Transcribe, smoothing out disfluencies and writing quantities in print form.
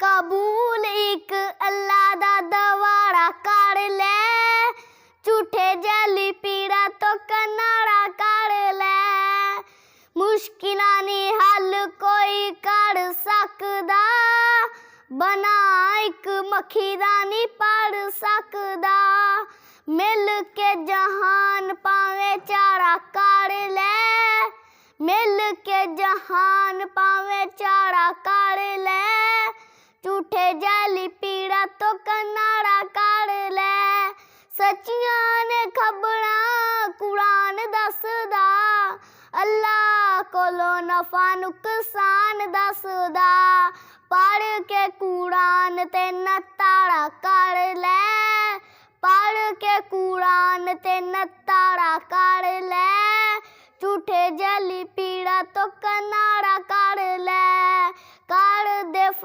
कबूल एक अल्लाह दा दवाड़ा कर ले, झूठे जैली पीड़ा तो कनाड़ा कर ले। मुश्किलां नी हल कोई कर सकदा, बना एक मक्खी दा नी पढ़ सकदा। मिल के जहान पावे चारा कर ले, मिल के जहान पावे चारा कर ले। झूठे जैली पीड़ा तो कनाड़ा कर ले। सच्चियां ने खबरां कुरान दसदा, अल्लाह कोलो नफा नुकसान दसदा। पढ़ के कुरान ते नताड़ा कर ले, पढ़ के कुरान ते नताड़ा कर ले। झूठे जैली पीड़ा तो कनाड़ा कर ले, कर दे